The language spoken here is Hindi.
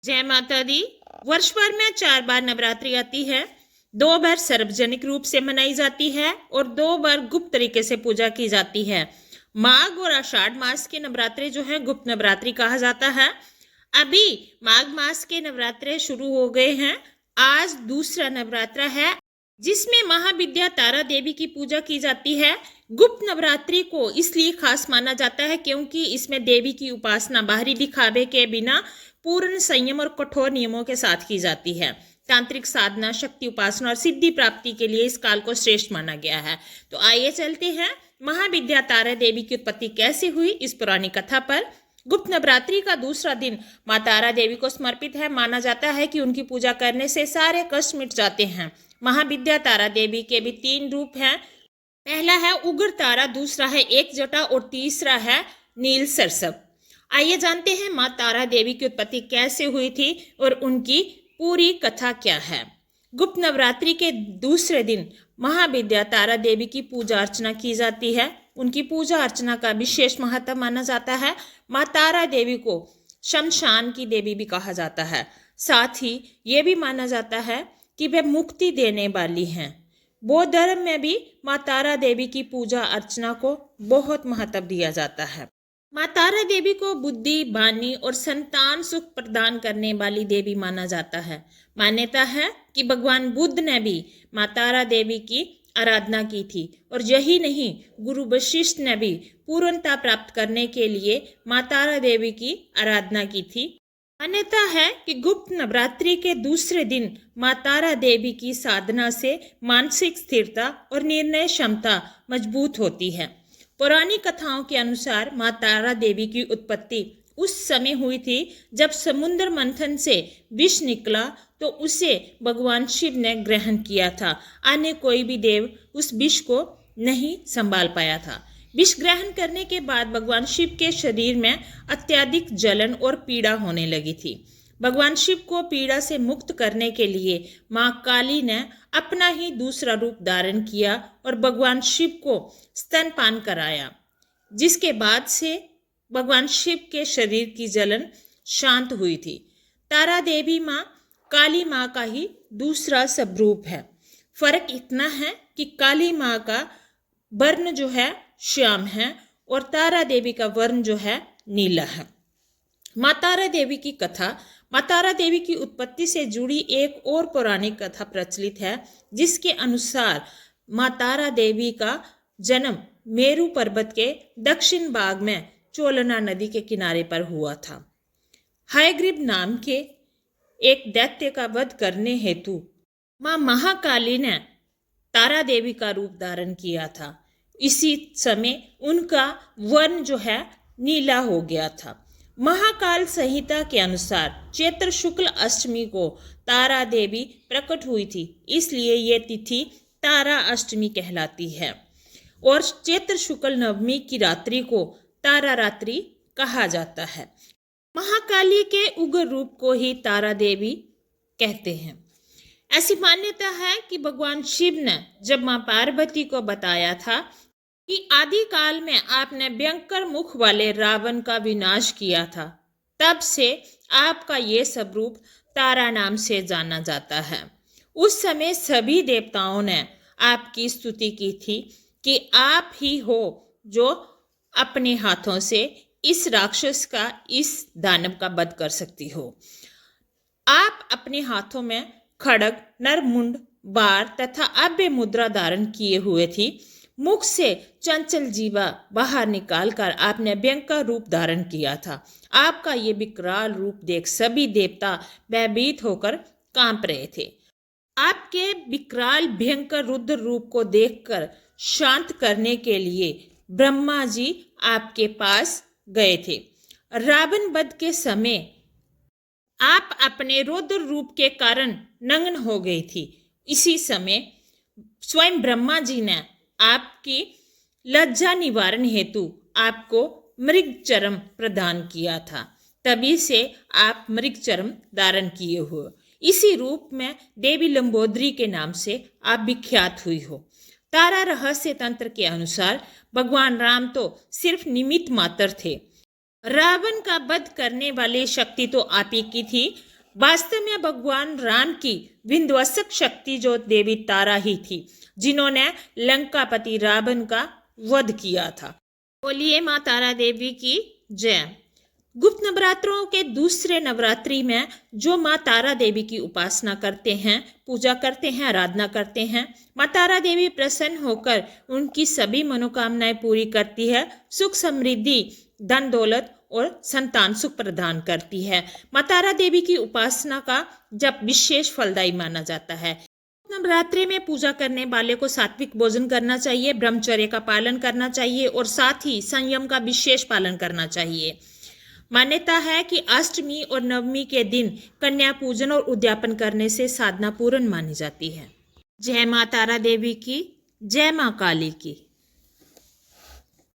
जय माता दी। वर्ष भर में 4 बार नवरात्रि आती है। 2 बार सार्वजनिक रूप से मनाई जाती है और 2 बार गुप्त तरीके से पूजा की जाती है। माघ और आषाढ़ मास के नवरात्रे जो है गुप्त नवरात्रि कहा जाता है। अभी माघ मास के नवरात्रे शुरू हो गए हैं। आज दूसरा नवरात्रा है जिसमें महाविद्या तारा देवी की पूजा की जाती है। गुप्त नवरात्रि को इसलिए खास माना जाता है क्योंकि इसमें देवी की उपासना बाहरी दिखावे के बिना पूर्ण संयम और कठोर नियमों के साथ की जाती है। तांत्रिक साधना, शक्ति उपासना और सिद्धि प्राप्ति के लिए इस काल को श्रेष्ठ माना गया है। तो आइए चलते हैं महाविद्या तारा देवी की उत्पत्ति कैसे हुई इस पुरानी कथा पर। गुप्त नवरात्रि का दूसरा दिन मां तारा देवी को समर्पित है। माना जाता है कि उनकी पूजा करने से सारे कष्ट मिट जाते हैं। महाविद्या तारा देवी के भी 3 रूप हैं। पहला है उग्र तारा, दूसरा है एक जटा और तीसरा है नील सरसव। आइए जानते हैं मां तारा देवी की उत्पत्ति कैसे हुई थी और उनकी पूरी कथा क्या है। गुप्त नवरात्रि के दूसरे दिन महाविद्या तारा देवी की पूजा अर्चना की जाती है। उनकी पूजा अर्चना का विशेष महत्व माना जाता है। मां तारा देवी को शमशान की देवी भी कहा जाता है। साथ ही ये भी माना जाता है कि वे मुक्ति देने वाली हैं। बौद्ध धर्म में भी मां तारा देवी की पूजा अर्चना को बहुत महत्व दिया जाता है। मां तारा देवी को बुद्धि, वाणी और संतान सुख प्रदान करने वाली देवी माना जाता है। मान्यता है कि भगवान बुद्ध ने भी मां तारा देवी की आराधना की थी और यही नहीं, गुरु वशिष्ठ ने भी पूर्णता प्राप्त करने के लिए मां तारा देवी की आराधना की थी। मान्यता है कि गुप्त नवरात्रि के दूसरे दिन मां तारा देवी की साधना से मानसिक स्थिरता और निर्णय क्षमता मजबूत होती है। पौराणिक कथाओं के अनुसार मां तारा देवी की उत्पत्ति उस समय हुई थी जब समुद्र मंथन से विष निकला तो उसे भगवान शिव ने ग्रहण किया था। अन्य कोई भी देव उस विष को नहीं संभाल पाया था। विष ग्रहण करने के बाद भगवान शिव के शरीर में अत्यधिक जलन और पीड़ा होने लगी थी। भगवान शिव को पीड़ा से मुक्त करने के लिए मां काली ने अपना ही दूसरा रूप धारण किया और भगवान शिव को स्तनपान कराया, जिसके बाद से भगवान शिव के शरीर की जलन शांत हुई थी। तारा देवी मां काली मां का ही दूसरा स्वरूप है। फर्क इतना है कि काली मां का वर्ण जो है श्याम है और तारा देवी का वर्ण जो है नीला है। मां तारा देवी की कथा, मां तारा देवी की उत्पत्ति से जुड़ी एक और पौराणिक कथा प्रचलित है, जिसके अनुसार मां तारा देवी का जन्म मेरू पर्वत के दक्षिण भाग में चोलना नदी के किनारे पर हुआ था। हयग्रीव नाम के एक दैत्य का वध करने हेतु मां महाकाली ने तारा देवी का रूप धारण किया था। इसी समय उनका वर्ण जो है नीला हो गया था। महाकाल संहिता के अनुसार चैत्र शुक्ल अष्टमी को तारा देवी प्रकट हुई थी, इसलिए ये तिथि तारा अष्टमी कहलाती है और चैत्र शुक्ल नवमी की रात्रि को तारा रात्रि कहा जाता है। महाकाली के उग्र रूप को ही तारा देवी कहते हैं। ऐसी मान्यता है कि भगवान शिव ने जब मां पार्वती को बताया था कि आदि काल में आपने भयंकर मुख वाले रावण का विनाश किया था, तब से आपका ये स्वरूप तारा नाम से जाना जाता है। उस समय सभी देवताओं ने आपकी स्तुति की थी कि आप ही हो जो अपने हाथों से इस राक्षस का, इस दानव का वध कर सकती हो। आप अपने हाथों में खड्ग, नरमुंड, बार तथा अभय मुद्रा धारण किए हुए थी। मुख से चंचल जीवा बाहर निकालकर आपने भयंकर रूप धारण किया था। आपका ये विकराल रूप देख सभी देवता भयभीत होकर कांप रहे थे। आपके विकराल भयंकर रुद्र रूप को देखकर शांत करने के लिए ब्रह्मा जी आपके पास गए थे। रावण वध के समय आप अपने रुद्र रूप के कारण नग्न हो गई थी। इसी समय स्वयं ब्रह्मा जी ने आपकी लज्जा निवारण हेतु आपको मृग चर्म प्रदान किया था। तभी से आप मृग चर्म धारण किए हो। इसी रूप में देवी लंबोदरी के नाम से आप विख्यात हुई हो। तारा रहस्य तंत्र के अनुसार भगवान राम तो सिर्फ निमित्त मात्र थे। रावण का वध करने वाली शक्ति तो आप ही की थी। वास्तव में भगवान राम की विध्वंसक शक्ति जो देवी तारा ही थी, जिन्होंने लंकापति रावण का वध किया था। बोलिए माँ तारा देवी की जय। गुप्त नवरात्रों के दूसरे नवरात्रि में जो माँ तारा देवी की उपासना करते हैं, पूजा करते हैं, आराधना करते हैं, माँ तारा देवी प्रसन्न होकर उनकी सभी मनोकामनाएं पूरी करती है, सुख समृद्धि, धन दौलत और संतान सुख प्रदान करती है। माँ तारा देवी की उपासना का जब विशेष फलदायी माना जाता है। नवरात्रि में पूजा करने वाले को सात्विक भोजन करना चाहिए, ब्रह्मचर्य का पालन करना चाहिए और साथ ही संयम का विशेष पालन करना चाहिए। मान्यता है कि अष्टमी और नवमी के दिन कन्या पूजन और उद्यापन करने से साधना पूर्ण मानी जाती है। जय माँ तारा देवी की, जय माँ काली की।